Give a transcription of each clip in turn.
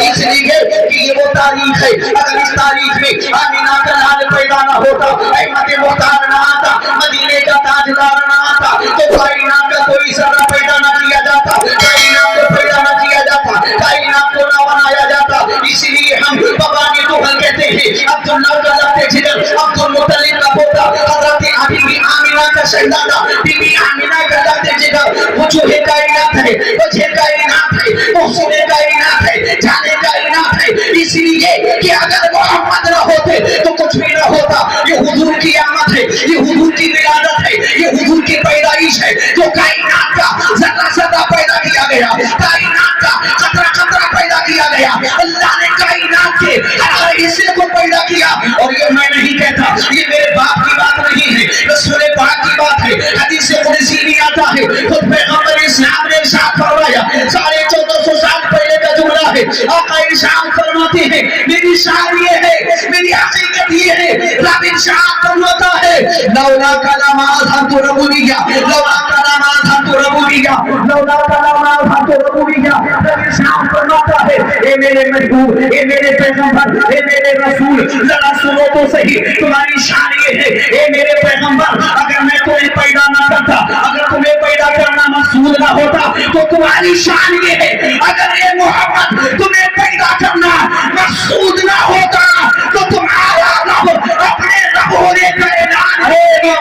اس لیے کہ یہ وہ تاریخ ہے، اگر اس تاریخ میں آمینہ کا لال پیدا نہ ہوتا، احمد مختار نہ آتا، مدینے کا تاجدار نہ آتا، تو کائنات کا کوئی ذرہ پیدا نہ کیا جاتا، کائنات کو پیدا نہ کیا جاتا، کائنات کو نہ بنایا جاتا۔ اس لیے ہم بابانی دوحل کہتے ہیں، عبداللہ کا لفظ جگر، عبد المطلب کا پوتا، حضرت بی بی آمینہ کا شہزادہ، بی بی آمینہ کا لفظ جگر، وجوہ کائنات ہے، وجہ کائنات ہے، محسن کائنات ہے، جانے کائنات ہے۔ اس لیے کہ اگر محمد نہ ہوتے تو کچھ بھی نہ ہوتا۔ یہ حضور کی آمد ہے، یہ حضور کی ولادت ہے، یہ حضور کی پیدائش ہے، جو کائنات کا ذرہ ذرہ پیدا کیا گیا، کائنات کا قطرہ قطرہ پیدا کیا گیا۔ اللہ نے کائنات کے ہر حصے کو پیدا کیا، اور یہ میں نہیں کہتا، یہ میرے باپ کی بات نہیں ہے، رسول پاک کی بات ہے۔ حدیث قدسی میں آتا ہے، خود پیغمبر اسلام نے ارشاد فرمایا، 1450 سال پہلے کا جملہ ہے، آقا ارشاد فرماتے ہیں، میری شان یہ ہے، میری حقیقت یہ ہے، رب ارشاد فرماتا ہے، لولا کلمات ہم ربوبیہ، لولا کلمات ہم ربوبیہ، لولا کلمات ہم ربوبیہ۔ رب ارشاد فرماتا ہے، اے میرے محبوب، اے میرے پیغمبر، اے میرے رسول، ذرا سنو تو صحیح، تمہاری شان یہ ہے، اے میرے پیغمبر، اگر میں تمہیں پیدا نہ کرتا، اگر تمہیں پیدا کرنا مقصود نہ ہوتا تو تمہاری شان یہ ہے، اگر اے محمد تمہیں پیدا کرنا مقصود نہ ہوتا تو تمہارا رب اپنے رب ہونے کا اعلان ہے۔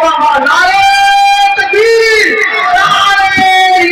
نعرہ تکبیر، نعرہ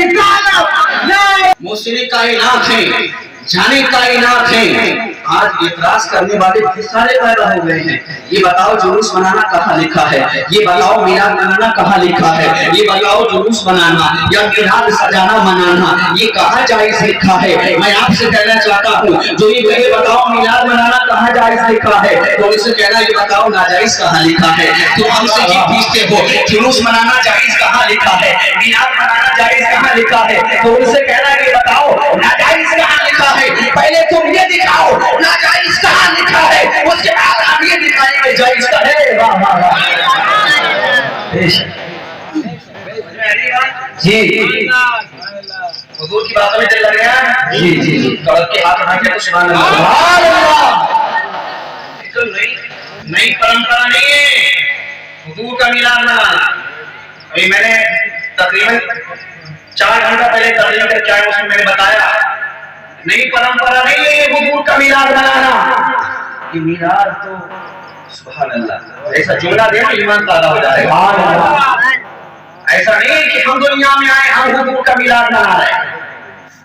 رسالت، محسن کائنات ہیں، جانے کائنات ہیں۔ آج اعتراض کرنے والے بہت سارے پیدا ہو گئے ہیں۔ یہ بتاؤ جلوس منانا کہاں لکھا ہے، یہ بتاؤ میلاد منانا کہاں لکھا ہے، یہ بتاؤ جلوس منانا یا میلاد سجانا منانا یہ کہاں جائز لکھا ہے۔ میں آپ سے کہنا چاہتا ہوں، جو یہ کہے بتاؤ میلاد منانا کہاں جائز لکھا ہے، تو ان سے کہنا یہ بتاؤ ناجائز کہاں لکھا ہے۔ تو ہم سے یہ پوچھتے ہو جلوس منانا جائز کہاں لکھا ہے، میلاد منانا جائز کہاں لکھا ہے، تو ان سے کہنا یہ بتاؤ ناجائز کہاں لکھا ہے۔ پہلے تم یہ دکھاؤ ناجائز کہاں لکھا ہے، اس کے بعد ہم یہ دکھائیں گے جائز کا ہے۔ واہ واہ واہ، جی حضور کی باتوں میں دل لگ رہا ہے، جی جی جی توڑ کے ہاتھ اٹھا کے تو سبحان اللہ، سبحان اللہ۔ یہ تو نئی پرمپرا نہیں ہے حضور کا میلاد منانا۔ میں نے تقریباً 4 گھنٹہ پہلے تقریر کر کے آیا، اس میں نے بتایا نئی پرمپرا نہیں ہے یہ حضور کا میلاد منانا۔ یہ میلاد تو سبحان اللہ ایسا جملہ دے نا ایمان پیدا ہو جائے گا۔ ایسا نہیں کہ ہم دنیا میں آئے ہم حضور کا میلاد منا رہے ہیں،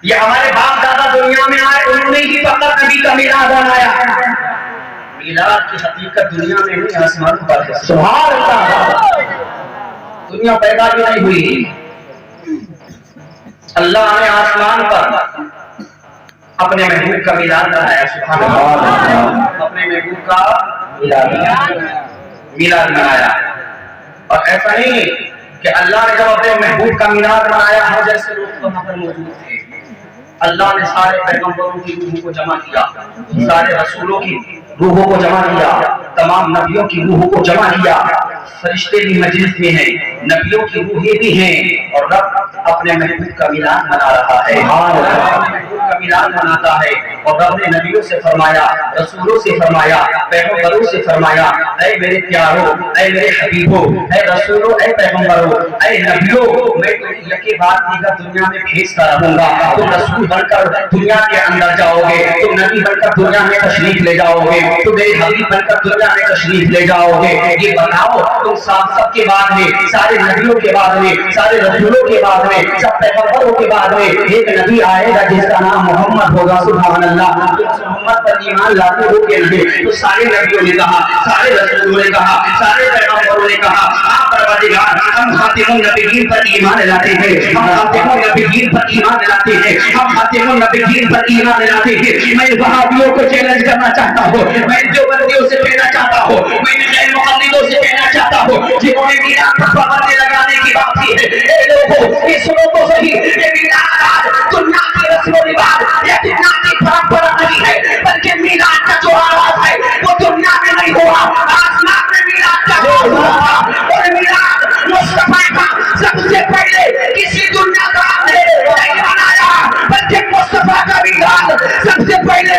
یہ ہمارے باپ دادا دنیا میں آئے انہوں نے ہی فقط نبی کا میلاد منایا۔ میلاد کی حقیقت دنیا میں نہیں آسمان پر ہے، سبحان اللہ۔ دنیا پیدا بھی نہیں ہوئی، اللہ نے آسمان پر اپنے محبوب کا میلاد منایا، سبحان اللہ، اپنے محبوب کا میلاد منایا۔ اور ایسا نہیں کہ اللہ نے جب اپنے محبوب کا میلاد منایا ہر جیسے لوگ وہاں پر موجود تھے، اللہ نے سارے پیغمبروں کی روحوں کو جمع کیا، سارے رسولوں کی روحوں کو جمع کیا، تمام نبیوں کی روحوں کو جمع کیا۔ فرشتے بھی مجلس میں ہیں، نبیوں کی روحیں بھی ہیں، اور رب اپنے محبوب کا میلاد منا رہا ہے، محبوب کا میلاد مناتا ہے۔ اور رب نے نبیوں سے فرمایا، رسولوں سے فرمایا، پیغمبروں سے فرمایا، اے میرے پیاروں، اے میرے حبیبوں، اے رسولوں، اے پیغمبروں، اے نبیوں، میں تمہیں یکی بات دیگر دنیا میں بھیجتا رہوں گا، تم رسول بن کر دنیا کے اندر جاؤ گے، تم نبی بن کر دنیا میں تشریف لے جاؤ گے، تم میرے حبیب بن کر دنیا میں تشریف لے جاؤ گے۔ یہ بتاؤ تم سب کے بعد میں، سارے نبیوں کے بعد میں، سارے رسولوں کے بعد میں، سب پیغمبروں کے بعد میں ایک نبی آئے گا جس کا نام محمد ہوگا، سبحان اللہ۔ تم محمد پر ایمان لاتے ہو کہ نہیں؟ تو سارے نبیوں نے کہا، سارے رسولوں نے کہا، سارے پیغمبروں نے کہا، آپ پروردگار ہم خاتم النبیین پر ایمان لاتے ہیں، ہم خاتم النبیین پر ایمان لاتے ہیں، ہم خاتم النبیین پر ایمان لاتے ہیں۔ میں وہابیوں کو چیلنج کرنا چاہتا ہوں، میں دیوبندیوں سے کہنا چاہتا ہوں، میں غیر مقلدوں سے کہنا چاہتا ہوں جنہوں نے میلاد پر پابندی لگانے کی بات کی ہے، اے لوگوں یہ سنو تو صحیح، یہ میلاد آج دنیا کی رسم و رواج یا دنیا کی پرمپرا نہیں ہے، بلکہ میلاد کا جو آغاز ہے وہ دنیا میں نہیں ہوا، آسمان میں میلاد کا آغاز ہوا۔ اور میلاد مصطفیٰ کا سب سے پہلے کسی دنیا کا نہیں بنایا، بلکہ مصطفیٰ کا میلاد سب سے پہلے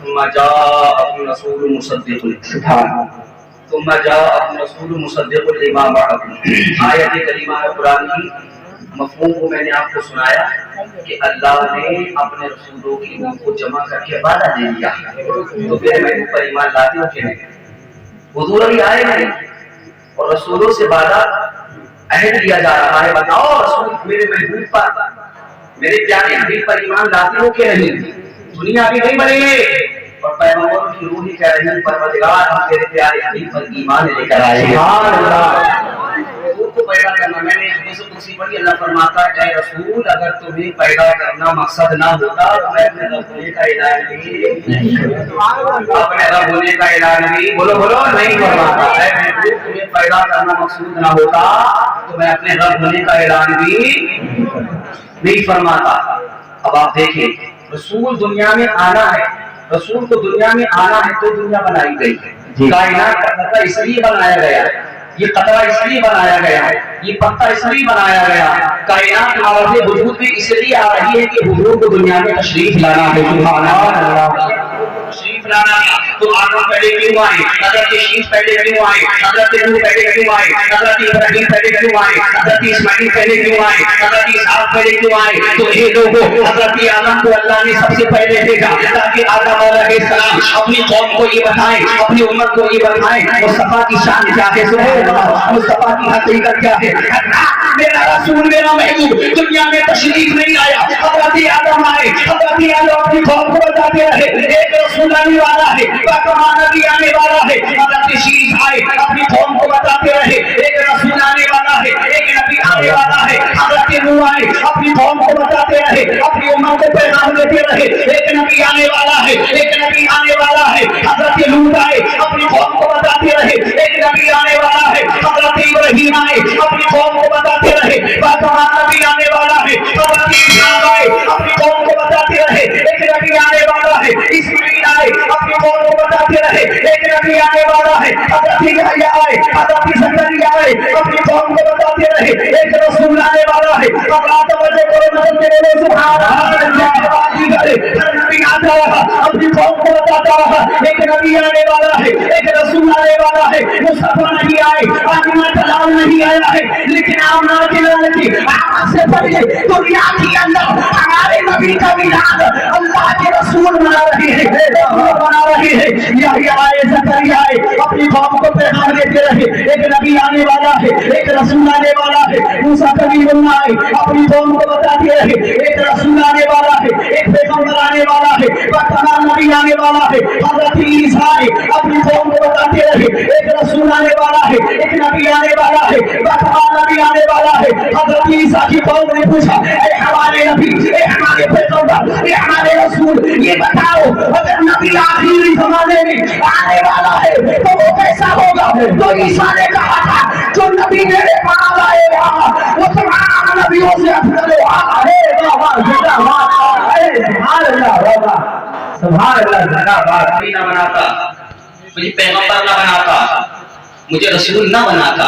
ثم جاء رسول مصدق ثم جاء رسول مصدق لما معكم. آیت کریمہ قرآن کی مفہوم کو میں نے آپ کو سنایا کہ اللہ نے اپنے رسولوں کی روح کو جمع کر کے وعدہ دے دیا تو پھر میں اوپر ایمان لاتے ہوں کہ نہیں. حضور ابھی آئے نہیں اور رسولوں سے وعدہ عہد لیا جا رہا ہے. بتاؤ رسول میرے محبوب پر میرے پیارے حبیب پر ایمان لاتے ہو کہ نہیں. دنیا ابھی نہیں بنے گی اور پیغمبروں کی روح ہی کہہ رہی ہے پروردگار ہم تیرے پیارے حبیب پر ایمان لے کر آئے ہیں. سبحان اللہ. روح کو پیدا کرنا میں نے حدیث قدسی پڑھی. اللہ فرماتا ہے اے رسول اگر تمہیں پیدا کرنا مقصد نہ ہوتا تو میں اپنے رب ہونے کا اعلان بھی اپنے رب ہونے کا اعلان بھی بولو بولو نہیں فرماتا. اے محبوب تمہیں پیدا کرنا مقصود نہ ہوتا تو میں اپنے رب ہونے کا اعلان بھی نہیں فرماتا. اب آپ دیکھیں رسول دنیا میں آنا ہے. رسول کو دنیا میں آنا ہے تو دنیا بنائی گئی. کائنات کا قطرہ اس لیے بنایا گیا ہے. یہ قطرہ اس لیے بنایا گیا ہے. یہ پتا اس لیے بنایا گیا ہے. کائنات عالم وجود میں اس لیے آ رہی ہے کہ حضور کو دنیا میں تشریف لانا ہے. سبحان اللہ. تشریف لانا تو آدم پہلے کیوں آئے, حضرت شیش پہلے کیوں آئے, حضرت نوح پہلے کیوں آئے, حضرت ابراہیم پہلے کیوں آئے, حضرت اسماعیل پہلے کیوں آئے, حضرت اسحاق پہلے کیوں آئے. تو یہ لوگوں حضرت آدم کو اللہ نے سب سے پہلے بھیجا تاکہ آدم علیہ السلام اپنی قوم کو یہ بتائیں, اپنی امت کو یہ بتائیں مصطفیٰ کی شان کیا ہے, مصطفیٰ کی حقیقت کیا ہے. میرا رسول میرا محبوب دنیا میں تشریف نہیں آیا. حضرت آدم آئے, حضرت آدم اپنی قوم کو بتاتے رہے ایک رسول آنے والا ہے, باقامہ نبی آنے والا ہے. حضرت شیش آئے اپنی قوم کو بتاتے رہے ایک رسول آنے والا ہے, ایک نبی آنے والا ہے. حضرت نوح آئے اپنی قوم کو بتاتے رہے, اپنی امت کو پیغام دیتے رہے ایک نبی آنے والا ہے, ایک نبی آنے والا ہے. حضرت لوط آئے اپنی قوم کو بتاتے رہے ایک نبی آنے والا ہے. حضرت ابراہیم آئے اپنی قوم کو بتاتے رہے باقامہ نبی آنے والا ہے. حضرت اسحاق آئے اپنی قوم کو بتاتے رہے ایک نبی آنے والا ہے. اسماعیل آئے اپنی قوم کو بتاتے رہے ایک نبی آنے والا ہے. حضرت یحییٰ آئے, حضرت زکریا آئے اپنی قوم کو بتاتے رہے ایک رسول آنے والا ہے. اب توجہ کرو مدد کے لیے سبحان اللہ. ہر نبی آتا رہا اپنی قوم کو بتاتا رہا ایک نبی آنے والا ہے, ایک رسول آنے والا ہے. مصطفیٰ نہیں آئے, آمنہ کا لال نہیں آیا ہے, لیکن آمنہ کے لال کی آمد سے پہلے دنیا کے اندر ہمارے نبی کا میلاد اللہ کے رسول بنا رہے ہیں, بنا رہے ہیں. یحییٰ آئے, زکریا آئے اپنی قوم کو پیغام دیتے رہے ایک نبی آنے والا ہے, ایک رسول آنے والا ہے. موسیٰ کلیم اللہ آئے اپنی قوم کو بتاتے رہے ایک رسول آنے والا ہے, ایک پیغمبر آنے والا ہے, تمام نبی آنے والا ہے. حضرت عیسیٰ آئے اپنی قوم کو بتاتے رہے ایک رسول آنے والا ہے, ایک نبی آنے والا ہے, تمام نبی آنے والا ہے. حضرت عیسیٰ کی قوم نے پوچھا اے ہمارے نبی, اے ہمارے پیغمبر, اے ہمارے رسول, یہ بتاؤ اگر نبی آخری زمانے میں آنے والا ہے تو وہ کیسا ہوگا. تو عیسیٰ نے کہا تھا جو نبی میرے پاس آئے گا وہ تمام نبیوں سے افضل ہے. سبحان اللہ, سبحان اللہ. زندہ باد. نبی نہ بناتا, مجھے پیغمبر نہ بناتا, مجھے رسول نہ بناتا.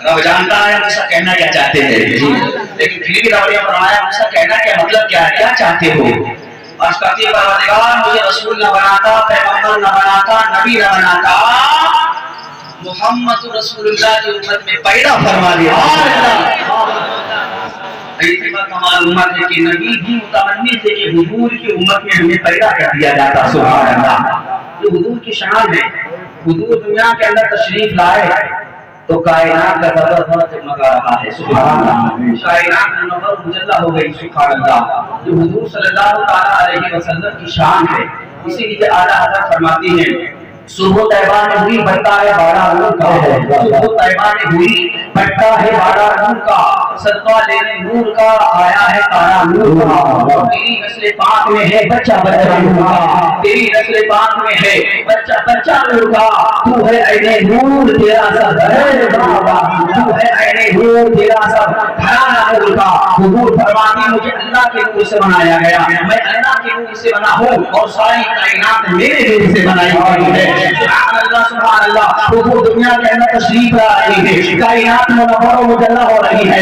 رب جانتا ہے ہم ایسا کہنا کیا چاہتے ہیں, لیکن پھر بھی رب نے فرمایا ہم ایسا کہنا کیا مطلب کیا ہے, کیا چاہتے ہو. آج کہتے ہیں پروردگار مجھے رسول نہ بناتا, پیغمبر نہ بناتا, نبی نہ بناتا, محمد رسول اللہ کی امت میں پیدا فرما دیا. معلومات ہے کہ نبی بھی متمنی تھے کہ حضور کی امت میں ہمیں پیدا کر دیا جاتا. سبحان اللہ. یہ حضور کی شان ہے. حضور دنیا کے اندر تشریف لائے تو کائنات کا ذرہ جگمگا رہا ہے. سبحان اللہ. کائنات منور مجلہ ہو گئی. سبحان اللہ. جو حضور صلی اللہ علیہ وسلم کی شان ہے, اسی لیے اعلیٰ حضرت فرماتی ہیں صبح طیبہ میں ہوئی بڑھتا ہے بارہ نور کا, صبح طیبہ میں ہوئی بڑھتا ہے بارہ نور کا, صدقہ لینے نور کا آیا ہے تارا نور کا. تیری نسل پاک میں ہے بچہ بچہ نور کا, تیری نسل پاک میں ہے بچہ بچہ نور کا. تو ہے عین نور تیرا سب ہے بابا, تو ہے عین نور تیرا سب گھرانہ نور کا. حضور فرماتی مجھے اللہ کے نور سے بنایا گیا, میں اللہ کے نور سے بنا ہوں اور ساری کائنات میرے نور سے بنائی گئی ہے. سبحان اللہ, سبحان اللہ. حضور دنیا کے اندر تشریف لا رہی ہے, کائنات منور و مجلہ ہو رہی ہے.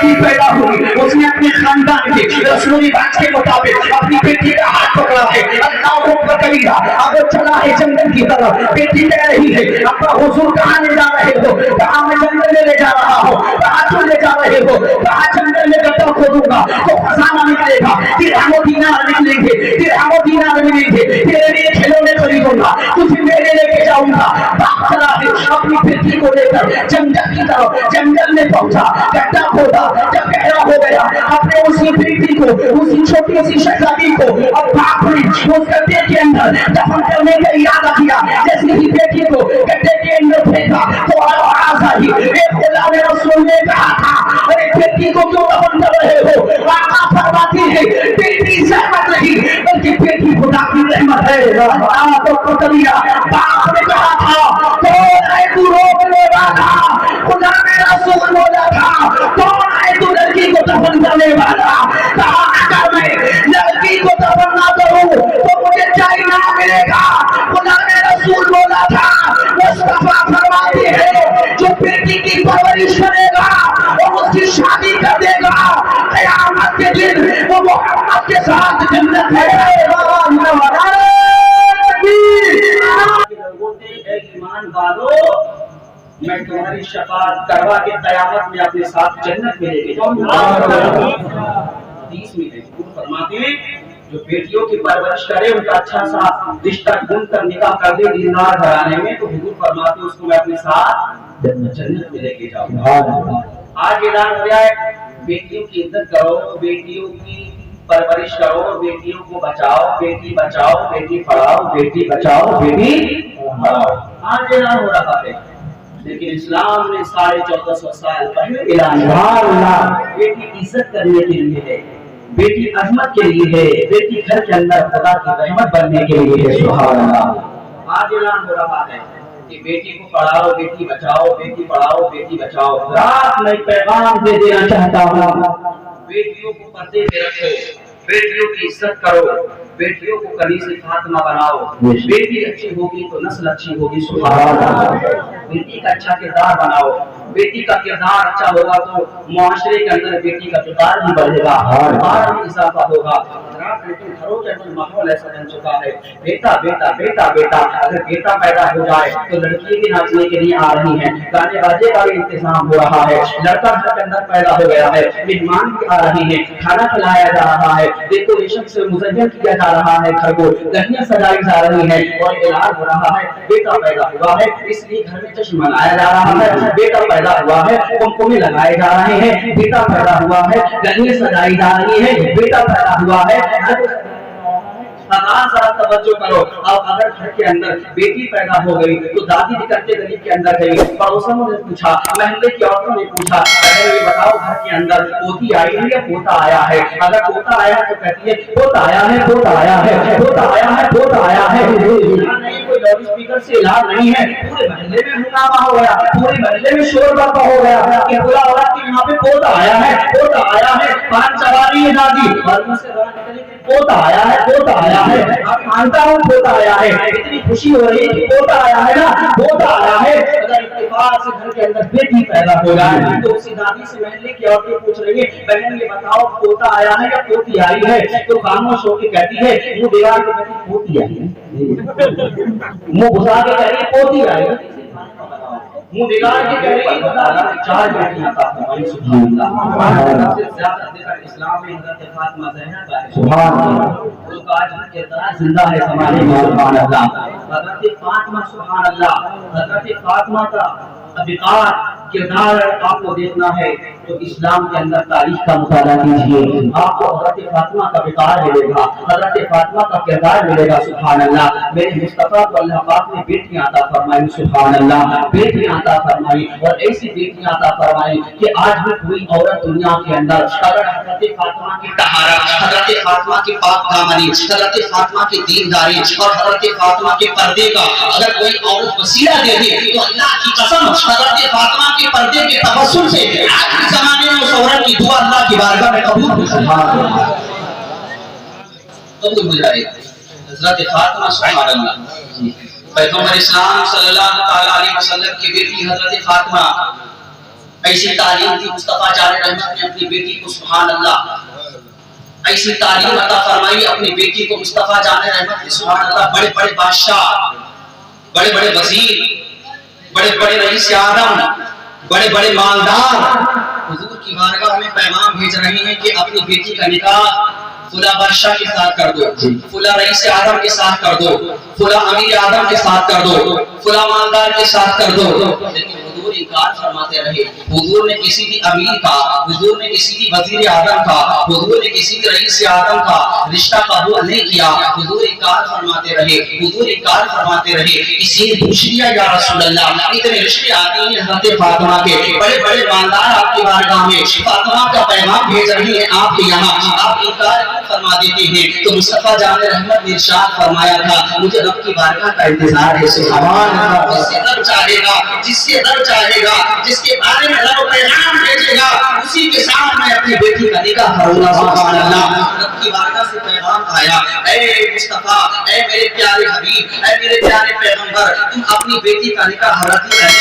بیٹی پیدا ہوئی اس نے اپنے خاندان کے رسم و رواج کے مطابق اپنی بیٹی کا ہاتھ پکڑا ہے اللہ اکبر کبیرہ اب وہ چلا ہے جنگل کی طرف بیٹی کہہ رہی ہے ابا حضور کہاں لے جا رہے ہو کہاں میں جنگل میں لے جا رہا ہوں کہاں تم لے جا رہے ہو کہاں جنگل میں گڈھا کھودوں گا تو خزانہ نکلے گا درہم و دینار نکلیں گے درہم و دینار ملیں گے تیرے لیے کھلونے خریدوں گا تجھے میلے لے کے جاؤں گا باپ چلا ہے اپنی بیٹی کو لے کر جنگل کی طرف جنگل میں پہنچا گڈھا کھودا جب گہرا ہو گیا اپنے اسی بیٹی کو اسی چھوٹی سی شہزادی کو اب باپ نے اس گڈھے کے اندر دفن کرنے کا ارادہ کیا جیسے ہی بیٹی کو گڈھے کے اندر پھینکا تو آواز آئی ایک خدا نے رسول نے کہا تھا ارے بیٹی کو کیوں دفن کر رہے ہو آقا فرماتی ہے بیٹی زحمت نہیں بلکہ بیٹی خدا کی رحمت ہے آپ کو کبیرہ باپ نے کہا تھا کون ہے تو روکنے والا خدا نے رسول بولا تھا کون ہے تو لڑکی کو دفن کرنے والا کہا اگر میں لڑکی کو دفن نہ کروں تو مجھے چائے نہ ملے گا خدا نے رسول بولا تھا مصطفیٰ فرماتے ہیں جو بیٹی کی پرورش کرے گا اور اس کی شادی کر دے گا قیامت کے دن وہ محمد کے ساتھ جنت ہے ایمان والو میں تمہاری شفاعت کروا کے قیامت میں اپنے ساتھ جنت میں لے کے جاؤں گا حدیث میں حضور فرماتے ہیں جو بیٹیوں کی پرورش کرے ان کا اچھا سا رشتہ ڈھونڈ کر نکاح کر دے دیندار گھرانے میں تو حضور فرماتے ہیں اس کو میں اپنے ساتھ جنت میں لے کے جاؤں گا آج اعلان ہو گیا ہے بیٹیوں کی عزت کرو بیٹیوں کی پرورش کرو بیٹیوں کو بچاؤ بیٹی بچاؤ بیٹی پڑھاؤ بیٹی بچاؤ بیٹی پڑھاؤ آج اعلان ہو رہا ہے لیکن اسلام نے 1450 سال پہلے اعلان کیا بیٹی کی عزت کرنے کے لیے ہے بیٹی عظمت کے لیے ہے بیٹی گھر کے اندر خدا کی رحمت بننے کے لیے ہے سبحان اللہ آج اعلان ہو رہا ہے کہ بیٹی کو پڑھاؤ بیٹی بچاؤ بیٹی پڑھاؤ بیٹی بچاؤ رات میں پیغام دے دینا چاہتا ہوں بیٹیوں کو پردے میں رکھو بیٹیوں کی عزت کرو بیٹیوں کو کنیز فاطمہ بناؤ بیٹی اچھی ہوگی تو نسل اچھی ہوگی سبحان اللہ بیٹی کا اچھا کردار بناؤ بیٹی کا کردار اچھا ہوگا تو معاشرے کے اندر بیٹی کا کردار بھی بڑھے گا اور بھی اضافہ ہوگا لیکن گھروں کے اندر ماحول ایسا بن چکا ہے بیٹا بیٹا بیٹا بیٹا اگر بیٹا پیدا ہو جائے تو لڑکی بھی ناچنے کے لیے آ رہی ہیں گانے باجے کا بھی انتظام ہو رہا ہے لڑکا گھر کے اندر پیدا ہو گیا ہے مہمان بھی آ رہی ہیں کھانا کھلایا جا رہا ہے ڈیکوریشن سے مزین کیا جا رہا ہے گھر کو گھڑیاں سجائی جا رہی ہیں اور اعلان ہو رہا ہے بیٹا پیدا ہوا ہے اس لیے گھر میں جشن منایا جا رہا ہے بیٹا پیدا ہوا ہے کمکمے لگائے جا رہے ہیں بیٹا پیدا ہوا ہے گھڑیاں سجائی جا رہی ہیں بیٹا پیدا ہوا ہے ذرا توجہ کرو اب اگر گھر کے اندر بیٹی پیدا ہو گئی تو دادی نکلتے گلی کے اندر گئی پڑوسنوں نے پوچھا محلے کی عورتوں نے پوچھا یہ بتاؤ گھر کے اندر پوتی آئی ہے یا پوتا آیا ہے اگر پوتا آیا تو کہتی ہے پوتا آیا ہے پوتا آیا ہے پوتا آیا ہے پوتا آیا ہے نہیں کوئی لاؤڈ اسپیکر سے اعلان نہیں ہے پورے محلے میں ہنگامہ ہو گیا پورے محلے میں شور برپا ہو گیا کہ بلا عورت کے یہاں پہ پوتا آیا ہے پوتا آیا ہے پان چواری ہے دادی اور سے پوتا آیا ہے پوتا آیا ہے اب مانتا ہوں پوتا آیا ہے اتنی خوشی ہو رہی ہے کہ پوتا آیا ہے نا پوتا آیا ہے اگر اتفاق سے گھر کے اندر بیٹی پیدا ہو جائے تو اسی دادی سے محلے کی عورتیں پوچھ رہی ہیں بہن یہ بتاؤ پوتا آیا ہے یا پوتی آئی ہے تو خاموش ہو کے کہتی ہے منہ دیوار کے کہتی پوتی آئی ہے منہ گھسا کے کہتی ہے پوتی آئی ہے منہ دگار کی کہہ رہی ہے چار بیٹیاں عطا فرمائی سبحان اللہ سب سے زیادہ ذکر اسلام میں حضرت فاطمہ زہرا کا ہے سبحان اللہ وہ آج بھی کردار زندہ ہے ہمارے سبحان اللہ حضرت فاطمہ سبحان اللہ حضرت فاطمہ کا ابقار کردار آپ کو دیکھنا ہے تو اسلام کے اندر تاریخ کا مطالعہ کیجیے آپ کو حضرت فاطمہ کا ابقار ملے گا حضرت فاطمہ کا کردار ملے گا سبحان اللہ میرے مصطفیٰ کو اللہ پاک نے بیٹیاں عطا فرمائی سبحان اللہ بیٹیاں عطا فرمائی اور ایسی بیٹیاں عطا فرمائی کہ آج بھی کوئی عورت دنیا کے اندر اگر حضرت فاطمہ کی طہارت حضرت فاطمہ کی پاک دامنی حضرت فاطمہ کی دینداری اور حضرت فاطمہ کے پردے کا اگر کوئی عورت وسیلہ دے دے تو اللہ کی قسم حضرت فاطمہ کے پردے کے تبسم سے آج کے زمانے میں اس عورت کی دعا اللہ کی بارگاہ میں قبول ہو سبحان اللہ قبول ہو جائے حضرت فاطمہ سبحان اللہ پیغمبر اسلام صلی اللہ علیہ وسلم کی بیٹی حضرت فاطمہ ایسی تعلیم دی مصطفیٰ جان رحمت نے اپنی بیٹی کو، سبحان اللہ، ایسی تعلیم عطا فرمائی اپنی بیٹی کو مصطفیٰ جان رحمت نے، سبحان اللہ۔ بڑے بڑے بادشاہ، بڑے بڑے وزیر، بڑے بڑے رئیس اعظم، بڑے بڑے مالدار حضور کی بارگاہ میں پیغام بھیج رہے ہیں کہ اپنی بیٹی کا نکاح فلاں بادشاہ کے ساتھ کر دو، فلاں رئیس اعظم کے ساتھ کر دو، فلاں امیر اعظم کے ساتھ کر دو، فلاں مالدار کے ساتھ کر دو۔ لیکن حضور انکار فرماتے رہے۔ حضور نے کسی بھی امیر کا، حضور نے کسی بھی وزیر اعظم کا، حضور نے کسی بھی رئیس اعظم کا رشتہ قبول نہیں کیا۔ حضور انکار فرماتے رہے، حضور انکار فرماتے رہے۔ کسی نے پوچھ لیا یا رسول اللہ اتنے رشتے آتے ہیں حضرت فاطمہ کے، بڑے بڑے مالدار آپ کی بارگاہ میں فاطمہ کا پیغام بھیج رہی ہیں آپ کے یہاں، آپ انکار فرما دیتے ہیں۔ تو مصطفیٰ جان رحمت نے ارشاد فرمایا تھا مجھے رب کی بارگاہ کا انتظار ہے، سبحان اللہ۔ جس سے رب چاہے گا، جس سے رب چاہے گا، جس کے بارے میں رب پیغام بھیجے گا، اسی کے ساتھ میں اپنی بیٹی کا نکاح کروں گا، سبحان اللہ۔ رب کی بارگاہ سے پیغام آیا، اے مصطفیٰ، اے میرے پیارے حبیب، اے میرے پیارے پیغمبر، تم اپنی بیٹی کا نکاح حضرت علی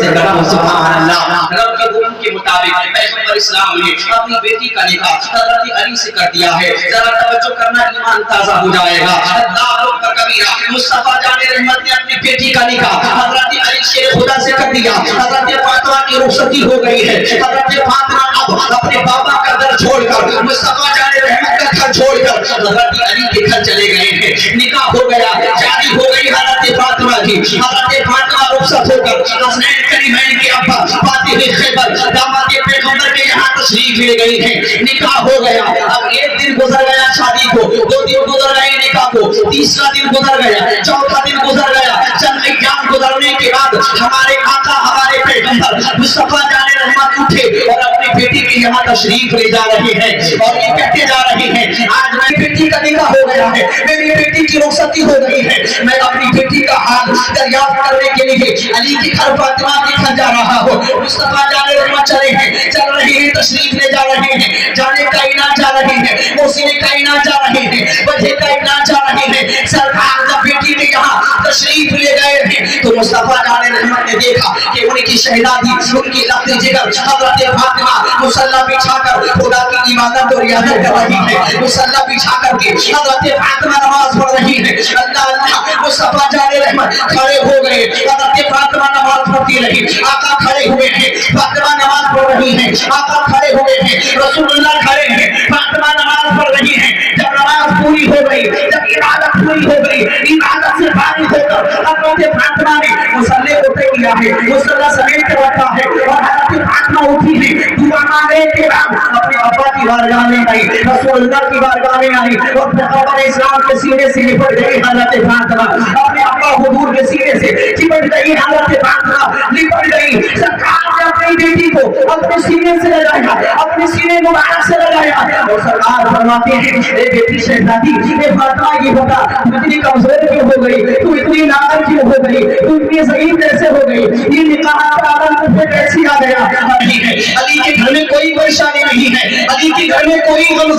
سے کرو، سبحان اللہ۔ رب کے حکم کے مطابق پیغمبر اسلام نے اپنی بیٹی کا نکاح حضرت علی سے کر دیا ہے۔ ذرا توجہ کرنا، ایمان تازہ ہو جائے گا۔ اللہ اکبر کبیرہ۔ مصطفیٰ جان رحمت نے اپنی بیٹی کا نکاح حضرت علی شیر خدا سے کر دیا۔ حضرت فاطمہ کی رخصتی ہو گئی ہے۔ حضرت فاطمہ اب اپنے بابا کا گھر چھوڑ کر، مصطفیٰ جان رحمت کا گھر چھوڑ کر حضرت علی کے گھر چلے گئے ہیں۔ نکاح ہو گیا، شادی ہو گئی حضرت فاطمہ کی۔ حضرت فاطمہ رخصت ہو کر حسنین کریمین کے ابا فاتح خیبر داماد پیغمبر کے یہاں تشریف لے گئی ہیں۔ نکاح ہو گیا۔ اب ایک دن گزر گیا شادی کو، 2 دن گزر گئے نکاح کو، تیسرا دن گزر گیا، چوتھا دن گزر گیا۔ چند ایام گزرنے کے بعد ہمارے آقا، ہمارے پیغمبر مصطفیٰ جان رحمت اٹھے اور اپنی بیٹی کے یہاں تشریف لے جا رہے ہیں اور یہ کہتے جا رہے ہیں آج میری بیٹی کا نکاح ہو گیا ہے، میری بیٹی کی رخصتی ہو گئی ہے، میں اپنی بیٹی کا حال دریافت کرنے کے لیے علی کے گھر فاطمہ کے گھر جا رہا ہوں۔ مصطفیٰ جان رحمت چل رہے ہیں، تشریف لے جا رہے ہیں، جانے کا اعلان جا رہے ہیں، موسیقی کا اعلان جا رہے ہیں، وجہ کا اعلان جا رہے ہیں۔ سرکار جب بیٹی کے یہاں تشریف لے گئے ہیں تو مصطفیٰ جان رحمت نے دیکھا کہ ان کی شہزادی، ان کی لخت جگر حضرت فاطمہ مصلی بچھا کر خدا کی عبادت اور ریاضت کر رہی ہے۔ مصلی بچھا کر کے حضرت فاطمہ نماز پڑھ رہی ہے۔ اللہ اللہ، مصطفیٰ جان رحمت کھڑے ہو گئے، حضرت فاطمہ نماز پڑھتی رہی، آقا کھڑے ہوئے ہیں، فاطمہ نماز پڑھ رہی ہے، آقا کھڑے ہوئے ہیں، رسول اللہ کھڑے ہیں، فاطمہ نماز پڑھ رہی ہے۔ جب نماز پوری ہو گئی، جب عبادت پوری ہو گئی، عبادت سے فارغ ہو کر حضرت فاطمہ نے مصلی کو اٹھے کیا ہے، مصلی سمیت کے رکھا ہے اور حضرت فاطمہ اٹھی ہے، دعا مانگنے کے بعد اپنے ابا کی بارگاہ میں آئی، رسول اللہ کی بارگاہ میں آئی اور پیغمبر اسلام کے سینے سے لپٹ گئی حضرت فاطمہ، اپنے ابا حضور کے سینے سے چپٹ گئی حضرت فاطمہ، لپٹ گئی۔ سرکار نے اپنی بیٹی کو اپنے سینے سے لگایا، اپنے سینے مبارک سے لگایا اور سرکار فرماتے ہیں اے بیٹی شہزادی، اے فاطمہ یہ بتا تو اتنی کمزور کیوں ہو گئی، تو اتنی نادر کیوں ہو گئی، تو اتنی ضعیف کیسے ہو گئی، یہ نکاح کا عالم تجھے کیسے آ گیا؟ علی کے گھر میں کوئی پریشانی نہیں ہے، علی کے گھر میں کوئی غم،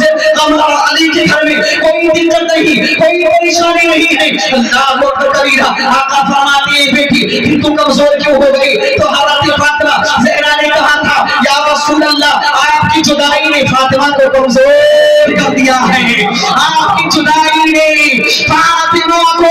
علی کے گھر میں کوئی دقت نہیں، کوئی پریشانی نہیں ہے۔ اللہ اکبر کبیرہ۔ آقا فرماتے ہیں بیٹی تو کمزور کیوں ہو گئی؟ تو حضرت فاطمہ زہرا نے کہا تھا یا رسول اللہ آپ کی جدائی نے فاطمہ کو کمزور کر دیا ہے، آپ کی جدائی نے فاطمہ کو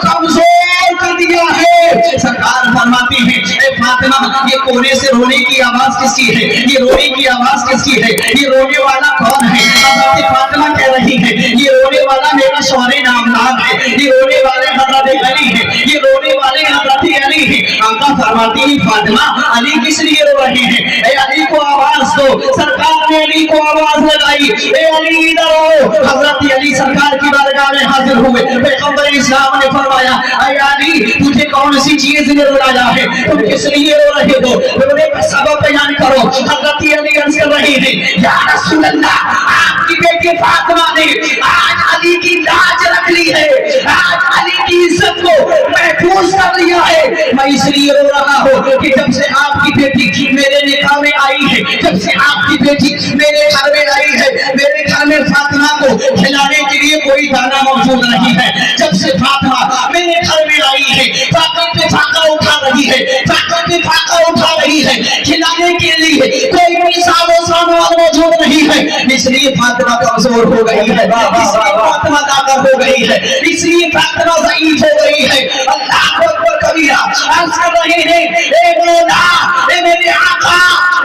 کمزور کر دیا ہے۔ سرکار فرماتی ہے اے فاطمہ یہ کونے سے رونے کی آواز کس کی ہے، یہ رونے کی آواز کس کی ہے، یہ رونے والا کون ہے؟ حضرت فاطمہ کہہ رہی ہے یہ رونے والا میرا شوہر نامدار ہے، یہ رونے والے حضرت علی ہے، یہ رونے والے حضرت علی ہے۔ آقا فرماتی ہے فاطمہ علی کس لیے رو رہے ہیں، اے علی کو آواز دو۔ سرکار نے علی کو آواز لگائی اے علی ادھر آؤ۔ حضرت علی سرکار کی بارگاہ میں حاضر ہوئے، پیغمبر اسلام نے فرمایا اے علی تجھے کون سی چیز نے رلایا ہے، تم کس لیے رو رہے ہو، رونے کا سبب بیان کرو۔ حضرت علی عرض کر رہے ہیں یا رسول اللہ آپ کی بیٹی فاطمہ نے آج علی کی لاج رکھ لی ہے، آج علی کی عزت کو محفوظ کر لیا ہے۔ میں اس لیے رو رہا ہوں کہ جب سے آپ کی بیٹی میرے نکاح میں آئی ہے، جب سے آپ کی بیٹی میرے گھر میں آئی ہے، میرے گھر میں فاطمہ کو کھلانے کے لیے کوئی دانا موجود نہیں ہے۔ جب سے فاطمہ میرے گھر میں آئی ہے، فاطمہ پہ فاقہ اٹھا رہی ہے، فاطمہ پہ فاقہ اٹھا رہی ہے۔ کھلانے کے لیے کوئی بھی سامان موجود نہیں ہے، اس لیے فاطمہ کمزور ہو گئی ہے، اس لیے فاطمہ طاقت ہو گئی ہے، اس لیے فاطمہ ضعیف ہو گئی ہے۔ اللہ اکبر کبیرہ عرض کر رہے ہیں اے مولا، اے میرے آقا،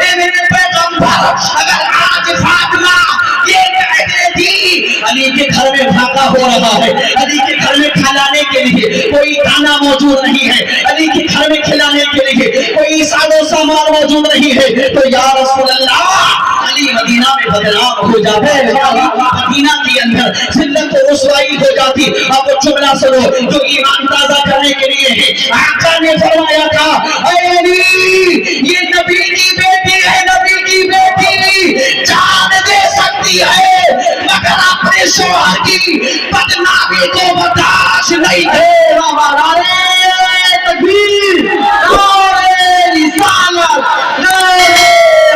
اے میرے پیغمبر، اگر آج فاطمہ یہ کہہ دیتی علی کے گھر میں بھاگا ہو رہا ہے، علی کے گھر میں کھلانے کے لیے کوئی دانا موجود نہیں ہے، علی کے گھر میں کھلانے کے لیے کوئی سامان موجود نہیں ہے، تو یا رسول اللہ علی مدینہ میں بدنام ہو جاتے، مدینہ کے اندر ذلت و رسوائی ہو جاتی۔ اب وہ جملہ سنو جو ایمان تازہ کرنے کے لیے ہے۔ آقا نے فرمایا تھا اے علی، یہ نبی کی بیٹی ہے، نبی کی بیٹی جان دے سکتی ہے مگر اپنے شوہر کی بدنامی کو برداشت نہیں ہے۔ نعرہ تکبیر، نعرہ رسالت، نعرہ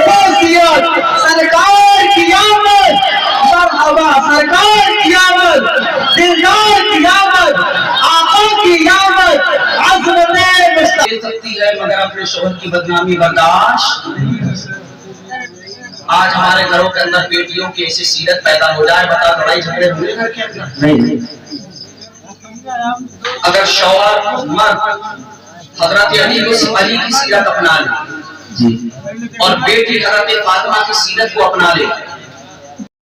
غوثیت، سرکار کی آمد، مرحبا سرکار کی آمد، دلدار کی آمد، آقا کی آمد، عظمت مصطفیٰ دے سکتی ہے مگر اپنے شوہر کی بدنامی برداشت نہیں کر سکتی۔ آج ہمارے گھروں کے اندر بیٹیوں کی ایسی سیرت پیدا ہو جائے، بتا لڑائی جھگڑے ہوئے گھر کے اندر نہیں۔ اگر شوہر مرد حضرت علی کی سیرت اپنا لے اور بیٹی حضرت فاطمہ کی سیرت کو اپنا لے